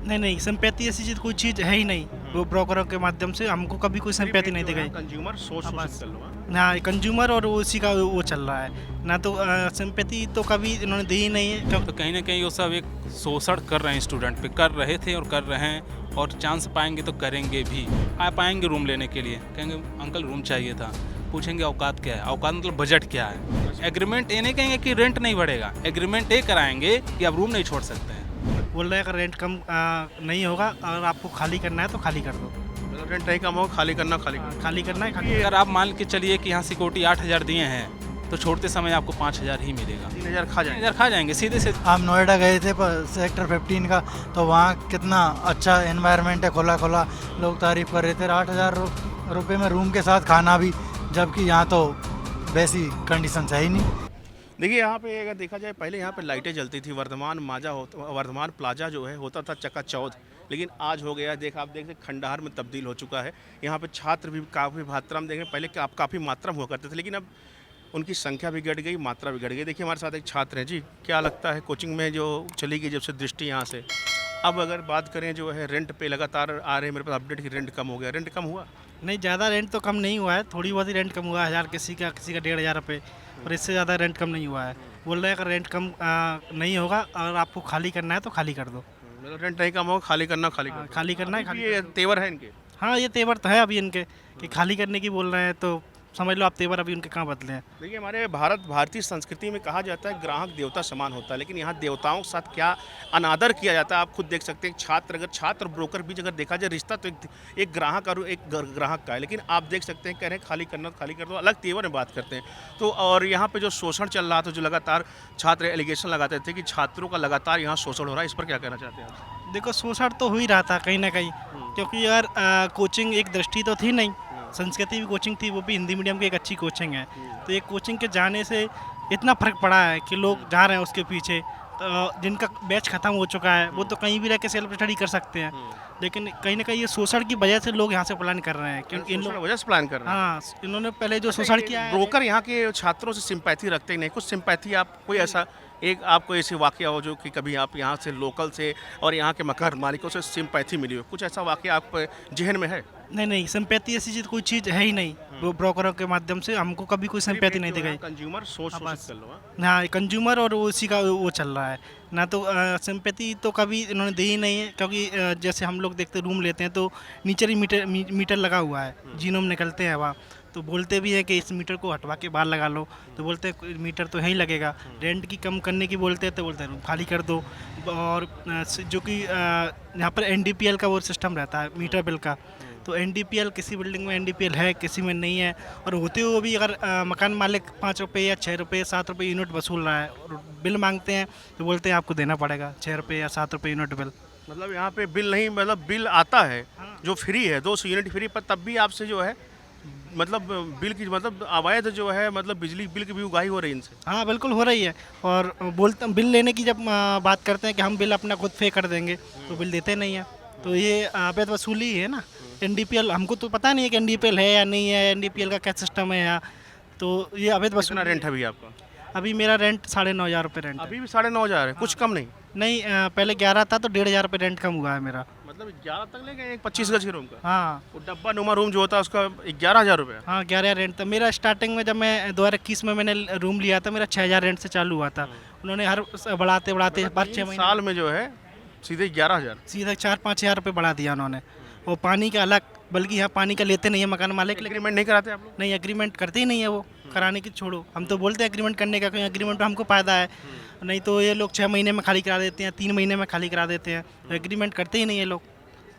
नहीं नहीं, सिंपैथी ऐसी चीज़ कोई चीज़ है ही नहीं। वो ब्रोकरों के माध्यम से हमको कभी कोई सिंपैथी नहीं दिखाई। कंज्यूमर सोच हाँ, शोषित बस। कर लो। हाँ, हाँ, कंज्यूमर और वो उसी का वो चल रहा है ना, तो सिंपैथी तो कभी इन्होंने दी ही नहीं है तो कहीं ना कहीं वो सब एक शोषण कर रहे हैं, स्टूडेंट पे कर रहे थे और कर रहे हैं, और चांस पाएंगे तो करेंगे भी। आप आएंगे रूम लेने के लिए, कहेंगे अंकल रूम चाहिए था, पूछेंगे औकात क्या है, औकात मतलब बजट क्या है। एग्रीमेंट ये नहीं कहेंगे कि रेंट नहीं बढ़ेगा, एग्रीमेंट ये कराएंगे कि आप रूम नहीं छोड़ सकते हैं। बोल रहे हैं अगर रेंट कम नहीं होगा और आपको खाली करना है तो खाली कर दो। मतलब रेंट नहीं कम हो, खाली करना खाली करना। खाली करना है, खाली। अगर आप मान के चलिए कि यहाँ सिक्योरिटी 8,000 दिए हैं, तो छोड़ते समय आपको 5,000 ही मिलेगा। 3,000 खा जाएंगे। 3,000 खा जाएंगे सीधे से। हम नोएडा गए थे सेक्टर 15 का, तो वहाँ कितना अच्छा एनवायरनमेंट है, खुला खुला, लोग तारीफ कर रहे थे। 8,000 रुपये में रूम के साथ खाना भी, जबकि यहाँ तो वैसी कंडीशन है ही नहीं। देखिए यहाँ पे अगर देखा जाए, पहले यहाँ पे लाइटें जलती थी, वर्धमान प्लाजा जो है होता था चकाचौंध, लेकिन आज हो गया आप देख सकते खंडहर में तब्दील हो चुका है। यहाँ पे छात्र भी काफ़ी मात्रा में देखें, पहले आप काफ़ी मात्रा में हुआ करते थे, लेकिन अब उनकी संख्या भी घट गई, मात्रा भी घट गई। देखिए हमारे साथ एक छात्र हैं। जी, क्या लगता है कोचिंग में जो चली गई जब से दृष्टि यहाँ से, अब अगर बात करें जो है रेंट पे लगातार आ रहे हैं मेरे पास अपडेट की रेंट कम हो गया, रेंट कम हुआ? नहीं, ज़्यादा रेंट तो कम नहीं हुआ है, थोड़ी बहुत ही रेंट कम हुआ है, 1000 किसी का 1,500 रुपये, और इससे ज़्यादा रेंट कम नहीं हुआ है। बोल रहे हैं अगर रेंट कम नहीं होगा और आपको खाली करना है तो खाली कर दो। मतलब रेंट नहीं कम हो, खाली करना खाली हाँ, कर खाली करना है, दो। खाली ये कर दो। तेवर है इनके। हाँ, ये तेवर तो है अभी इनके कि खाली करने की बोल रहे हैं, तो समझ लो आप तेवर अभी उनके कहाँ बदले हैं। देखिए हमारे भारतीय संस्कृति में कहा जाता है ग्राहक देवता समान होता है, लेकिन यहाँ देवताओं के साथ क्या अनादर किया जाता है आप खुद देख सकते हैं। छात्र और ब्रोकर बीच अगर देखा जाए रिश्ता, तो एक ग्राहक और एक ग्राहक का है, लेकिन आप देख सकते हैं कह रहे हैं खाली करना तो खाली कर दो, अलग तेवर में बात करते हैं। तो और यहाँ पे जो शोषण चल रहा था, जो लगातार छात्र एलिगेशन लगाते थे कि छात्रों का लगातार यहाँ शोषण हो रहा है, इस पर क्या कहना चाहते हैं आप? देखो, शोषण तो हो ही रहा था कहीं ना कहीं, क्योंकि यार कोचिंग एक दृष्टि तो थी नहीं, संस्कृति भी कोचिंग थी, वो भी हिंदी मीडियम की एक अच्छी कोचिंग है। तो ये कोचिंग के जाने से इतना फ़र्क पड़ा है कि लोग जा रहे हैं उसके पीछे। तो जिनका बैच ख़त्म हो चुका है वो तो कहीं भी रह के सेल्फ स्टडी कर सकते हैं, लेकिन कहीं ना कहीं ये शोषण की वजह से लोग यहाँ से प्लान कर रहे हैं, क्योंकि इन शोषण लोग, वजह से प्लान कर रहे हैं। हाँ, इन्होंने पहले जो शोषण किया है। ब्रोकर यहाँ के छात्रों से सिंपैथी रखते ही नहीं, कुछ सिंपैथी आप कोई ऐसा एक आपको ऐसे वाकया हो जो कि कभी आप यहाँ से लोकल से और यहाँ के मकान मालिकों से सिंपैथी मिली हो, कुछ ऐसा वाकया आप जेहन में है? नहीं नहीं, सिंपैथी ऐसी चीज़ कोई चीज़ है ही नहीं। वो ब्रोकरों के माध्यम से हमको कभी कोई सिंपैथी नहीं दिखाई। कंज्यूमर सोच हाँ, शोषित बस। कर लो। हाँ, हाँ, कंज्यूमर और वो उसी का वो चल रहा है ना, तो सिंपैथी तो कभी इन्होंने दी ही नहीं है, क्योंकि जैसे हम लोग देखते रूम लेते हैं तो नीचे ही मीटर लगा हुआ है, जीनोम निकलते हैं वहाँ, तो बोलते भी हैं कि इस मीटर को हटवा के बाहर लगा लो, तो बोलते हैं मीटर तो यहीं लगेगा। रेंट की कम करने की बोलते हैं तो बोलते हैं रूम खाली कर दो। और जो कि यहाँ पर एनडीपीएल का वो सिस्टम रहता है मीटर बिल का, तो एनडीपीएल किसी बिल्डिंग में एनडीपीएल है, किसी में नहीं है, और होते हुए भी अगर मकान मालिक 5 रुपये या 6 रुपये 7 रुपये यूनिट वसूल रहा है और बिल मांगते हैं, तो बोलते हैं आपको देना पड़ेगा 6 रुपये या 7 रुपये यूनिट बिल। मतलब यहाँ पे बिल नहीं, मतलब बिल आता है जो फ्री है, 200 यूनिट फ्री, पर तब भी आपसे जो है मतलब बिल की मतलब अवैध जो है मतलब बिजली बिल की भी उगाही हो रही है इनसे। हाँ, बिल्कुल हो रही है। और बोलते बिल लेने की जब बात करते हैं कि हम बिल अपना खुद पे कर देंगे, तो बिल देते नहीं है, तो ये अवैध वसूली है ना। एनडीपीएल हमको तो पता नहीं है कि एनडीपीएल है या नहीं है, एनडीपीएल का क्या सिस्टम है यहाँ, तो ये अवैध कितना वसूली। रेंट है अभी आपका? अभी मेरा रेंट 9,500 रुपये रेंट है। अभी भी 9,500 है, कुछ कम नहीं? नहीं, पहले 11 था तो 1,500 रुपये रेंट कम हुआ है मेरा। मतलब 11 तक ले गए, एक 25 गज के रूम का? हाँ वो डब्बा नुमा रूम जो होता है उसका 11,000 रुपये? हाँ, 11 रेंट था मेरा। स्टार्टिंग में जब मैं 2021 में मैंने रूम लिया था, मेरा 6,000 रेंट से चालू हुआ था। उन्होंने हर बढ़ाते बढ़ाते हर 6 महीने साल में जो है सीधे 11,000? सीधा 4-5 हज़ार रुपये बढ़ा दिया उन्होंने। वो पानी का अलग, बल्कि यहाँ पानी का लेते नहीं है मकान मालिक, लेकिन एग्रीमेंट नहीं कराते आप लोग? नहीं, एग्रीमेंट करते ही नहीं है वो, कराने की छोड़ो। हम तो बोलते हैं एग्रीमेंट करने का, क्योंकि एग्रीमेंट में हमको फ़ायदा है, नहीं तो ये लोग 6 महीने में खाली करा देते हैं, 3 महीने में खाली करा देते हैं, तो एग्रीमेंट करते ही नहीं है लोग।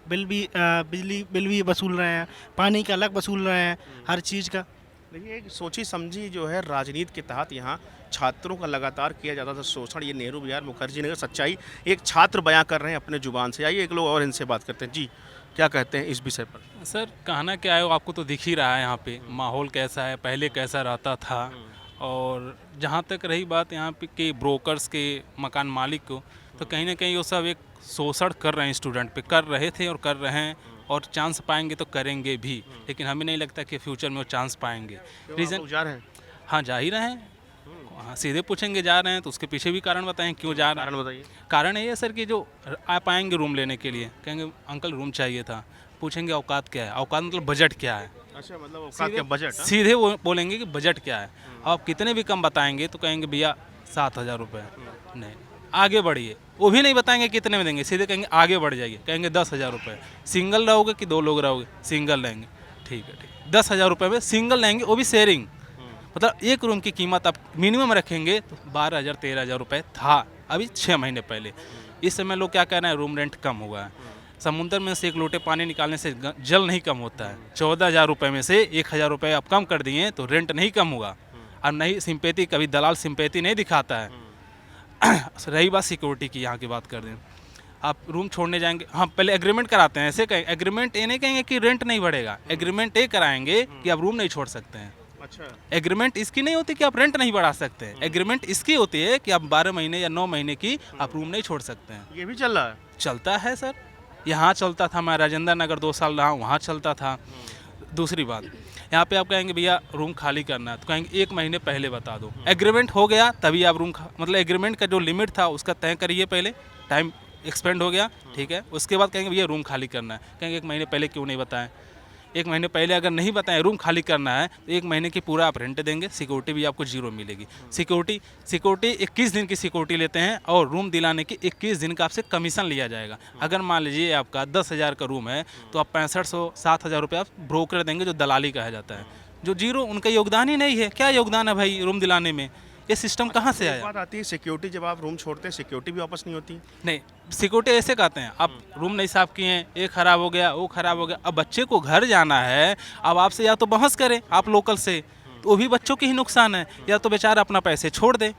बिल भी बिजली बिल भी वसूल रहे हैं, पानी का अलग वसूल रहे हैं, हर चीज़ का। देखिए एक सोची समझी जो है राजनीति के तहत यहाँ छात्रों का लगातार किया जाता था शोषण। ये नेहरू विहार मुखर्जी नगर सच्चाई एक छात्र बयां कर रहे हैं अपने जुबान से। आइए एक लोग और इनसे बात करते हैं। जी, क्या कहते हैं इस विषय पर? सर कहना क्या है, वो आपको तो दिख ही रहा है यहाँ पे माहौल कैसा है, पहले कैसा रहता था। और जहाँ तक रही बात यहाँ पे के ब्रोकर्स के, मकान मालिक को, तो कहीं ना कहीं वो सब एक शोषण कर रहे हैं, स्टूडेंट पे कर रहे थे और कर रहे हैं, और चांस पाएंगे तो करेंगे भी। लेकिन हमें नहीं लगता कि फ्यूचर में वो चांस पाएंगे। रीज़न जा रहे हैं? हाँ, जा ही रहे हैं। हाँ, सीधे पूछेंगे जा रहे हैं तो उसके पीछे भी कारण बताएं क्यों जा रहे हैं। कारण बताइए। कारण ये है सर कि जो आप आएंगे रूम लेने के लिए, कहेंगे अंकल रूम चाहिए था, पूछेंगे औकात क्या है, औकात मतलब बजट क्या है। अच्छा, मतलब औकात क्या, बजट? हाँ? सीधे वो बोलेंगे कि बजट क्या है। अब आप कितने भी कम बताएंगे तो कहेंगे भैया 7,000 रुपये। नहीं, आगे बढ़िए, वो भी नहीं बताएंगे कितने में देंगे, सीधे कहेंगे आगे बढ़ जाइए, कहेंगे 10,000 रुपये। सिंगल रहोगे कि 2 लोग रहोगे? सिंगल रहेंगे, ठीक है, 10,000 रुपये में सिंगल रहेंगे, वो भी शेयरिंग। मतलब एक रूम की कीमत आप मिनिमम रखेंगे तो 12,000 13,000 रुपये था अभी 6 महीने पहले। इस समय लोग क्या कह रहे हैं, रूम रेंट कम हुआ है। समुद्र में से एक लोटे पानी निकालने से जल नहीं कम होता है। 14,000 रुपये में से 1,000 रुपये आप कम कर दिए तो रेंट नहीं कम हुआ। और नहीं सिंपैथी, कभी दलाल सिंपैथी नहीं दिखाता है। रही बात सिक्योरिटी की, यहाँ की बात कर दें, आप रूम छोड़ने जाएंगे, हाँ पहले एग्रीमेंट कराते हैं। ऐसे कहें एग्रीमेंट, ये नहीं कहेंगे कि रेंट नहीं बढ़ेगा, एग्रीमेंट ये कराएंगे कि आप रूम नहीं छोड़ सकते हैं। अच्छा, एग्रीमेंट इसकी नहीं होती कि आप रेंट नहीं बढ़ा सकते हैं, एग्रीमेंट इसकी होती है कि आप 12 महीने या 9 महीने की आप रूम नहीं छोड़ सकते हैं। ये भी चल रहा है। चलता है सर, यहाँ चलता था, मैं राजेंद्र नगर 2 साल रहा, वहाँ चलता था। दूसरी बात, यहाँ पे आप कहेंगे भैया रूम खाली करना है तो कहेंगे 1 महीने पहले बता दो। एग्रीमेंट हो गया तभी आप रूम मतलब एग्रीमेंट का जो लिमिट था उसका तय करिए पहले, टाइम एक्सपेंड हो गया, ठीक है, उसके बाद कहेंगे भैया रूम खाली करना है, कहेंगे 1 महीने पहले क्यों नहीं बताएं। 1 महीने पहले अगर नहीं बताएं रूम खाली करना है तो 1 महीने की पूरा आप रेंट देंगे, सिक्योरिटी भी आपको 0 मिलेगी। सिक्योरिटी 21 दिन की सिक्योरिटी लेते हैं और रूम दिलाने की 21 दिन का आपसे कमीशन लिया जाएगा। अगर मान लीजिए आपका 10,000 का रूम है तो आप 6500-7,000 रुपये आप ब्रोकर देंगे, जो दलाली कहा जाता है, जो 0, उनका योगदान ही नहीं है। क्या योगदान है भाई रूम दिलाने में? ये सिस्टम कहाँ से एक आया? बात आती है सिक्योरिटी, जब आप रूम छोड़ते हैं सिक्योरिटी भी वापस नहीं होती। नहीं, सिक्योरिटी ऐसे कहते हैं, आप रूम नहीं साफ किए, ये खराब हो गया, वो खराब हो गया। अब बच्चे को घर जाना है, अब आपसे या तो बहस करें आप लोकल से, तो वो भी बच्चों की ही नुकसान है, या तो बेचारा अपना पैसे छोड़ दे।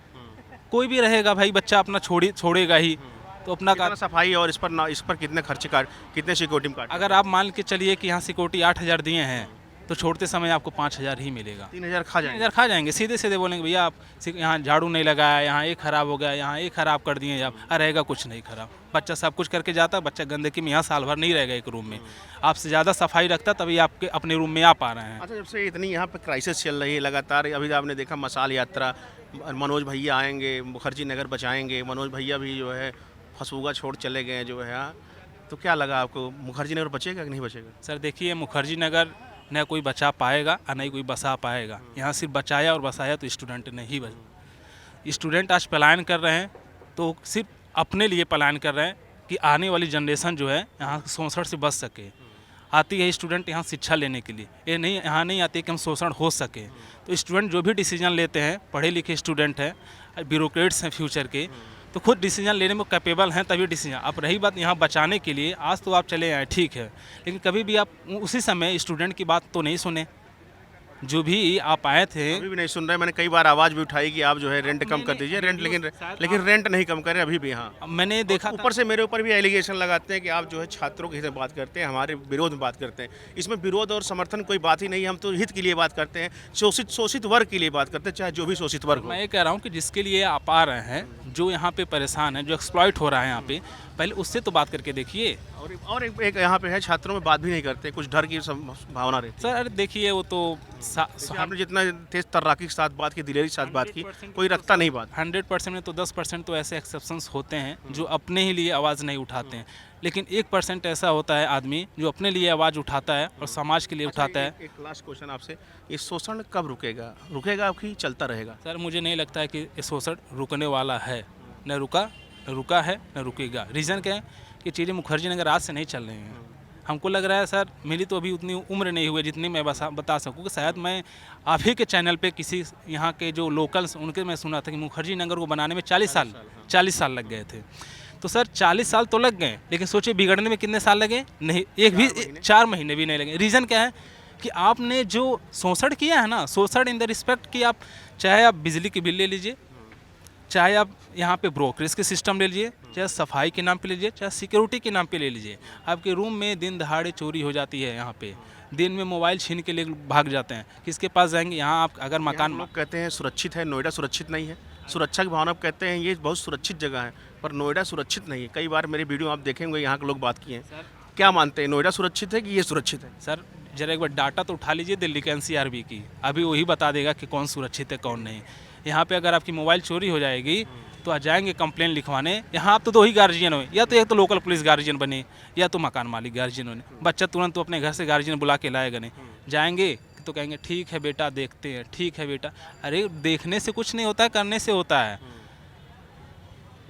कोई भी रहेगा भाई, बच्चा अपना छोड़ेगा ही, तो अपना कितना सफाई और इस पर कितने खर्चे काट, कितने सिक्योरिटी में काट? अगर आप मान के चलिए कि यहाँ सिक्योरिटी 8,000 दिए हैं तो छोड़ते समय आपको 5,000 ही मिलेगा। 3,000 खा जाएंगे। 3,000 खा जाएंगे। सीधे सीधे बोलेंगे भैया आप यहाँ झाड़ू नहीं लगाया, यहाँ ये खराब हो गया, यहाँ ये खराब कर दिए आप, रहेगा कुछ नहीं खराब। बच्चा सब कुछ करके जाता, बच्चा गंदगी में यहाँ साल भर नहीं रहेगा एक रूम में। आपसे ज़्यादा सफाई रखता तभी आपके अपने रूम में आ पा रहे हैं। अच्छा, जब से इतनी यहाँ पे क्राइसिस चल रही है लगातार, अभी आपने देखा मसाल यात्रा, मनोज भैया आएंगे, मुखर्जी नगर बचाएंगे, मनोज भैया भी जो है फसूगा छोड़ चले गए जो है यहाँ, तो क्या लगा आपको, मुखर्जी नगर बचेगा कि नहीं बचेगा? सर देखिए, मुखर्जी नगर न कोई बचा पाएगा और नहीं कोई बसा पाएगा। यहाँ सिर्फ बचाया और बसाया तो स्टूडेंट ने ही स्टूडेंट आज पलायन कर रहे हैं तो सिर्फ अपने लिए पलायन कर रहे हैं कि आने वाली जनरेशन जो है यहाँ शोषण से बच सके। आती है स्टूडेंट यहाँ शिक्षा लेने के लिए, ये नहीं यहाँ नहीं आती कि हम शोषण हो सके। तो स्टूडेंट जो भी डिसीजन लेते हैं, पढ़े लिखे स्टूडेंट हैं, ब्यूरोक्रेट्स हैं फ्यूचर के, तो खुद डिसीजन लेने में कैपेबल हैं तभी डिसीजन। अब रही बात यहाँ बचाने के लिए, आज तो आप चले आए ठीक है, लेकिन कभी भी आप उसी समय स्टूडेंट की बात तो नहीं सुने। जो भी आप आए थे, अभी भी नहीं सुन रहे। मैंने कई बार आवाज़ भी उठाई कि आप जो है रेंट कम कर दीजिए, रेंट, लेकिन रेंट नहीं कम करें अभी भी। हाँ, मैंने देखा ऊपर से मेरे ऊपर भी एलिगेशन लगाते हैं कि आप जो है छात्रों के हित में बात करते हैं, हमारे विरोध में बात करते हैं। इसमें विरोध और समर्थन कोई बात ही नहीं है, हम तो हित के लिए बात करते हैं, शोषित वर्ग के लिए बात करते हैं, चाहे जो भी शोषित वर्ग हो। मैं ये कह रहा हूँ कि जिसके लिए आप आ रहे हैं, जो यहाँ पे परेशान है, जो एक्सप्लॉइट हो रहा है यहाँ पे, पहले उससे तो बात करके देखिए। और एक यहाँ पे है, छात्रों में बात भी नहीं करते, कुछ डर की भावना रहती है। सर अरे देखिए, वो तो आपने जितना तेज तर्राकी के साथ बात की, दिलेरी के साथ बात की, कोई रखता नहीं बात। 100% में तो 10% तो ऐसे एक्सेप्शंस होते हैं जो अपने ही लिए आवाज़ नहीं उठाते हैं, लेकिन 1% ऐसा होता है आदमी जो अपने लिए आवाज़ उठाता है और समाज के लिए उठाता है। एक लास्ट क्वेश्चन आपसे, ये शोषण कब रुकेगा कि चलता रहेगा? सर मुझे नहीं लगता है कि ये शोषण रुकने वाला है, न रुका है न रुकेगा। रीज़न क्या है कि चीज़ें मुखर्जी नगर आज से नहीं चल रही हैं। हमको लग रहा है सर, मेरी तो अभी उतनी उम्र नहीं हुई जितनी मैं बता सकूँ, कि शायद मैं आप ही के चैनल पे किसी यहाँ के जो लोकल्स उनके मैं सुना था कि मुखर्जी नगर को बनाने में 40 साल लग गए थे। तो सर 40 साल तो लग गए, लेकिन सोचिए बिगड़ने में कितने साल लगे? नहीं, 4 महीने भी नहीं लगे। रीज़न क्या है कि आपने जो शोषण किया है ना, शोषण इन द रिस्पेक्ट कि आप चाहे आप बिजली की बिल ले लीजिए, चाहे आप यहाँ पे ब्रोकरेज के सिस्टम ले लीजिए, चाहे सफाई के नाम पे लीजिए, चाहे सिक्योरिटी के नाम पे ले लीजिए। आपके रूम में दिन दहाड़े चोरी हो जाती है। यहाँ पे दिन में मोबाइल छीन के ले भाग जाते हैं। किसके पास जाएंगे? यहाँ आप अगर मकान, लोग कहते हैं सुरक्षित है, नोएडा सुरक्षित नहीं है। सुरक्षा की भावना कहते हैं ये बहुत सुरक्षित जगह है, पर नोएडा सुरक्षित नहीं है। कई बार मेरी वीडियो आप देखेंगे, यहाँ के लोग बात किए हैं। क्या मानते हैं, नोएडा सुरक्षित है कि ये सुरक्षित है? सर जरा एक बार डाटा तो उठा लीजिए दिल्ली के एनसीआरबी की, अभी वही बता देगा कि कौन सुरक्षित है कौन नहीं। यहाँ पे अगर आपकी मोबाइल चोरी हो जाएगी तो आ जाएंगे कंप्लेन लिखवाने। यहाँ आप तो दो ही गार्जियन हो, या तो एक तो लोकल पुलिस गार्जियन बने या तो मकान मालिक गार्जियन बने। बच्चा तुरंत तो अपने घर से गार्जियन बुला के लाएगा नहीं, जाएंगे तो कहेंगे ठीक है बेटा देखते हैं, ठीक है बेटा। अरे देखने से कुछ नहीं होता है, करने से होता है।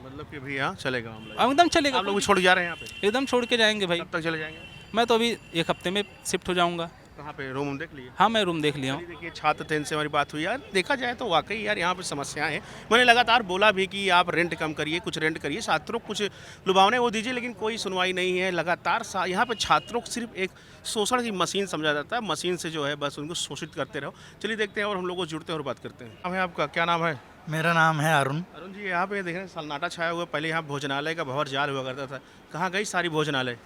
मतलब कि भी यहाँ चलेगा मामला, एकदम चलेगा, आप लोग भी छोड़ जा रहे हैं यहाँ पे? एकदम छोड़ के जाएंगे भाई। कब तक चले जाएंगे? मैं तो अभी एक हफ्ते में शिफ्ट हो जाऊँगा। कहाँ पे रूम देख लिए? हाँ मैं रूम देख लिया हूँ। चलिए देखिए, छात्र थे, इनसे हमारी बात हुई यार, देखा जाए तो वाकई यार यहाँ पे समस्याएं हैं। मैंने लगातार बोला भी कि आप रेंट कम करिए, कुछ रेंट करिए, छात्रों को कुछ लुभावने वो दीजिए, लेकिन कोई सुनवाई नहीं है। लगातार यहाँ पे छात्रों को सिर्फ एक शोषण की मशीन समझा जाता है, मशीन से जो है बस उनको शोषित करते रहो। चलिए देखते हैं और हम लोग को जुड़ते हैं और बात करते हैं। नाम है आपका, क्या नाम है? मेरा नाम है अरुण। अरुण जी, यहाँ पे देख रहे हैं सन्नाटा छाया हुआ, पहले यहाँ भोजनालय का भंवर जाल हुआ करता था, कहाँ गई सारी भोजनालय?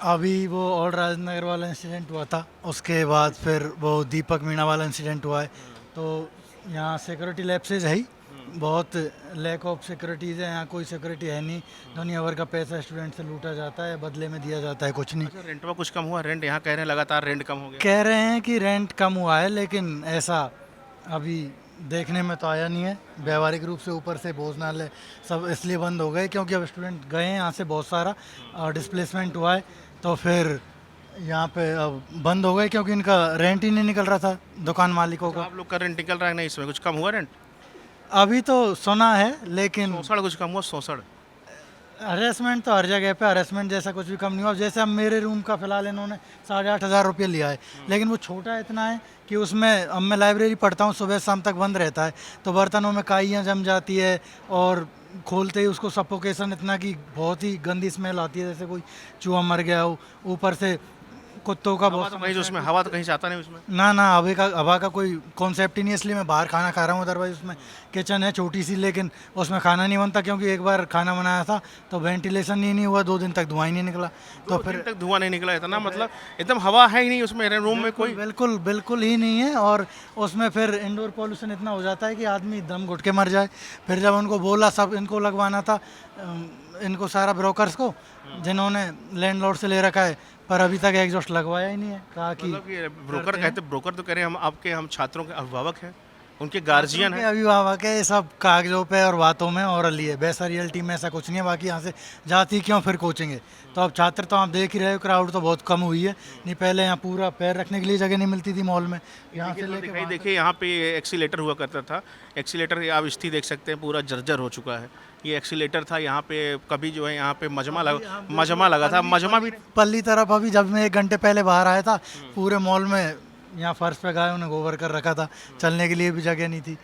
अभी वो ओल्ड राजनगर वाला इंसिडेंट हुआ था, उसके बाद फिर वो दीपक मीणा वाला इंसिडेंट हुआ है, तो यहाँ सिक्योरिटी लैप्सेज है ही, बहुत लैक ऑफ सिक्योरिटीज़ है यहाँ, कोई सिक्योरिटी है नहीं। दुनिया भर का पैसा स्टूडेंट से लूटा जाता है, बदले में दिया जाता है कुछ नहीं। अच्छा, रेंट में कुछ कम हुआ? रेंट यहाँ कह रहे हैं लगातार रेंट कम हो गया। कह रहे हैं कि रेंट कम हुआ है, लेकिन ऐसा अभी देखने में तो आया नहीं है। व्यावहारिक रूप से ऊपर से भोजनालय सब इसलिए बंद हो गए क्योंकि अब स्टूडेंट गए हैं यहाँ से बहुत सारा, और डिस्प्लेसमेंट हुआ है, तो फिर यहाँ पे अब बंद हो गए क्योंकि इनका रेंट ही नहीं निकल रहा था दुकान मालिकों तो का। आप लोग का रेंट निकल रहा है नहीं, इसमें कुछ कम हुआ रेंट? अभी तो सुना है, लेकिन शोषण कुछ कम हुआ? शोषण हरेसमेंट तो हर जगह पे, हरेसमेंट जैसा कुछ भी कम नहीं हुआ। जैसे अब मेरे रूम का फ़िलहाल इन्होंने 8,500 रुपये लिया है, लेकिन वो छोटा इतना है कि उसमें, अब मैं लाइब्रेरी पढ़ता हूँ, सुबह शाम तक बंद रहता है, तो बर्तनों में काइयाँ जम जाती है, और खोलते ही उसको सफोकेशन इतना कि बहुत ही गंदी स्मेल आती है, जैसे कोई चूहा मर गया हो। ऊपर से कुत्तों का हवा बहुत तो कहीं, उसमें हवा तो कहीं जाता नहीं उसमें। ना ना, हवा का कोई कॉन्सेप्ट ही नहीं, इसलिए मैं बाहर खाना खा रहा हूँ। अदरवाइज उसमें किचन है छोटी सी, लेकिन उसमें खाना नहीं बनता क्योंकि एक बार खाना बनाया था तो वेंटिलेशन ही नहीं हुआ, 2 दिन तक धुआं ही नहीं निकला। तो फिर तक धुआं नहीं निकला, इतना मतलब एकदम हवा है ही नहीं उसमें, रूम में कोई। बिल्कुल बिल्कुल ही नहीं है, और उसमें फिर इंडोर पॉल्यूशन इतना हो जाता है कि आदमी दम घुट के मर जाए। फिर जब उनको बोला, सब इनको लगवाना था, इनको सारा ब्रोकर्स को जिन्होंने लैंडलॉर्ड से ले रखा है, पर अभी तक एग्जॉस्ट लगवाया ही नहीं है। कहा कि मतलब ब्रोकर कहते, ब्रोकर तो कह रहे हैं हम छात्रों के अभिभावक हैं, उनके गार्जियन के हैं। अभिभावक है, ये सब कागजों पे और बातों में, और लिए वैसा रियलिटी में ऐसा कुछ नहीं है। बाकी यहाँ से जाती क्यों फिर कोचिंग। तो अब छात्र तो आप देख ही रहे हो, क्राउड तो बहुत कम हुई है। नहीं पहले यहाँ पूरा पैर रखने के लिए जगह नहीं मिलती थी मॉल में, यहाँ से लेके दिखाई देखिए, यहाँ पे एक्सीलेटर हुआ करता था, एक्सीलेटर आप स्थिति देख सकते हैं पूरा जर्जर हो चुका है। ये एक्सीलेटर था यहाँ पे, कभी जो है यहाँ पे मजमा लगा था, मजमा भी पल्ली तरफ। अभी जब मैं 1 घंटे पहले बाहर आया था, पूरे मॉल में यहाँ फर्श पे गायों ने गोबर कर रखा था, चलने के लिए भी जगह नहीं थी।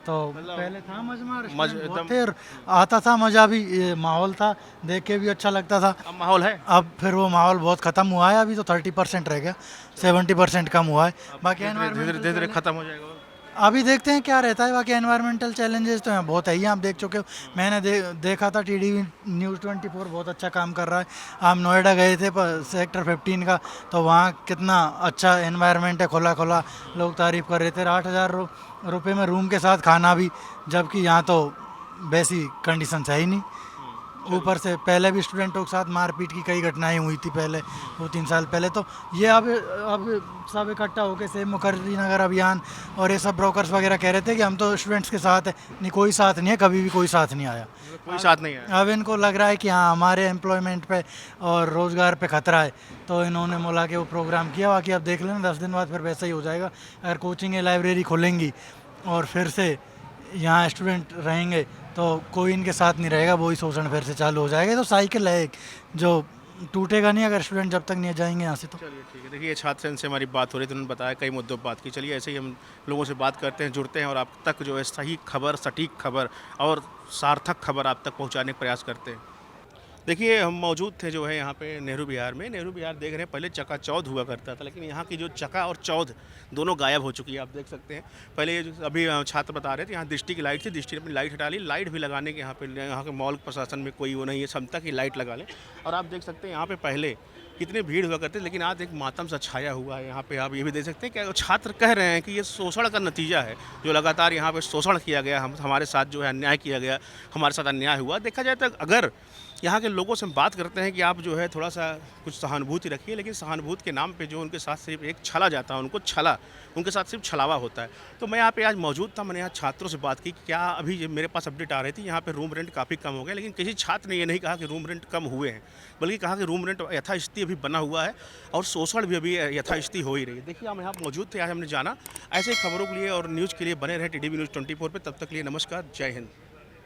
तो पहले था मजमा, बहुत थे, और आता था मज़ा भी, ये माहौल था, देख के भी अच्छा लगता था। अब माहौल है, अब फिर वो माहौल बहुत ख़त्म हुआ है। अभी तो 30% रह गया, 70% कम हुआ है। बाकी धीरे धीरे खत्म हो जाएगा। अभी देखते हैं क्या रहता है। बाकी एनवायरमेंटल चैलेंजेस तो यहाँ बहुत है ही, आप देख चुके हो। मैंने देखा था TDV न्यूज़ 24 बहुत अच्छा काम कर रहा है। हम नोएडा गए थे सेक्टर 15 का, तो वहाँ कितना अच्छा एनवायरनमेंट है, खुला खुला, लोग तारीफ़ कर रहे थे। 8,000 रुपये में रूम के साथ खाना भी, जबकि यहाँ तो वैसी कंडीशंस है ही नहीं। ऊपर से पहले भी स्टूडेंटों के साथ मारपीट की कई घटनाएं हुई थी पहले, 2-3 साल पहले। तो ये अब सब इकट्ठा होकर सेव मुखर्जी नगर अभियान और ये सब ब्रोकर्स वगैरह कह रहे थे कि हम तो स्टूडेंट्स के साथ है। नहीं, कोई साथ नहीं है, कभी भी कोई साथ नहीं आया, कोई साथ नहीं है। अब इनको लग रहा है कि हाँ हमारे एम्प्लॉयमेंट पे और रोज़गार पे खतरा है, तो इन्होंने मोला के वो प्रोग्राम किया। बाकी अब देख लेना, 10 दिन बाद फिर वैसा ही हो जाएगा। अगर कोचिंग लाइब्रेरी खोलेंगी और फिर से यहाँ स्टूडेंट रहेंगे तो कोई इनके साथ नहीं रहेगा, वही शोषण फिर से चालू हो जाएगा। तो साइकिल है एक जो टूटेगा नहीं अगर स्टूडेंट जब तक नहीं जाएंगे यहाँ से। तो चलिए ठीक है, देखिए छात्र से हमारी बात हो रही थी, उन्होंने बताया कई मुद्दों पर बात की। चलिए ऐसे ही हम लोगों से बात करते हैं, जुड़ते हैं और आप तक जो है सही खबर, सटीक खबर और सार्थक खबर आप तक पहुँचाने का प्रयास करते हैं। देखिए हम मौजूद थे जो है यहाँ पे नेहरू विहार में। नेहरू विहार देख रहे हैं, पहले चकाचौंध हुआ करता था, लेकिन यहाँ की जो चका और चौध दोनों गायब हो चुकी है, आप देख सकते हैं। पहले अभी छात्र बता रहे थे यहाँ दृष्टि की लाइट थी, दृष्टि ने अपनी लाइट हटा ली। लाइट भी लगाने के यहाँ के मॉल प्रशासन में कोई वो नहीं है क्षमता की लाइट लगा लें। और आप देख सकते हैं यहाँ पे पहले कितनी भीड़ हुआ करती, लेकिन आज एक मातम सा छाया हुआ है यहाँ पे। आप ये भी देख सकते हैं कि छात्र कह रहे हैं कि ये शोषण का नतीजा है, जो लगातार यहाँ पे शोषण किया गया, हमारे साथ जो है अन्याय किया गया, हमारे साथ अन्याय हुआ। देखा जाए तो अगर यहाँ के लोगों से हम बात करते हैं कि आप जो है थोड़ा सा कुछ सहानुभूति रखिए, लेकिन सहानुभूति के नाम पे जो उनके साथ सिर्फ एक छला जाता है, उनके साथ सिर्फ छलावा होता है। तो मैं यहाँ पे आज मौजूद था, मैंने यहाँ छात्रों से बात की कि क्या अभी ये मेरे पास अपडेट आ रही थी यहाँ पे रूम रेंट काफ़ी कम हो गया, लेकिन किसी छात्र ने ये नहीं कहा कि रूम रेंट कम हुए हैं, बल्कि कहा कि रूम रेंट यथास्थिति अभी बना हुआ है और शोषण भी अभी यथास्थिति हो ही रही है। देखिए हम यहाँ मौजूद थे, आज हमने जाना। ऐसे खबरों के लिए और न्यूज़ के लिए बने रहे TTV News 24 पे। तब तक के लिए नमस्कार, जय हिंद।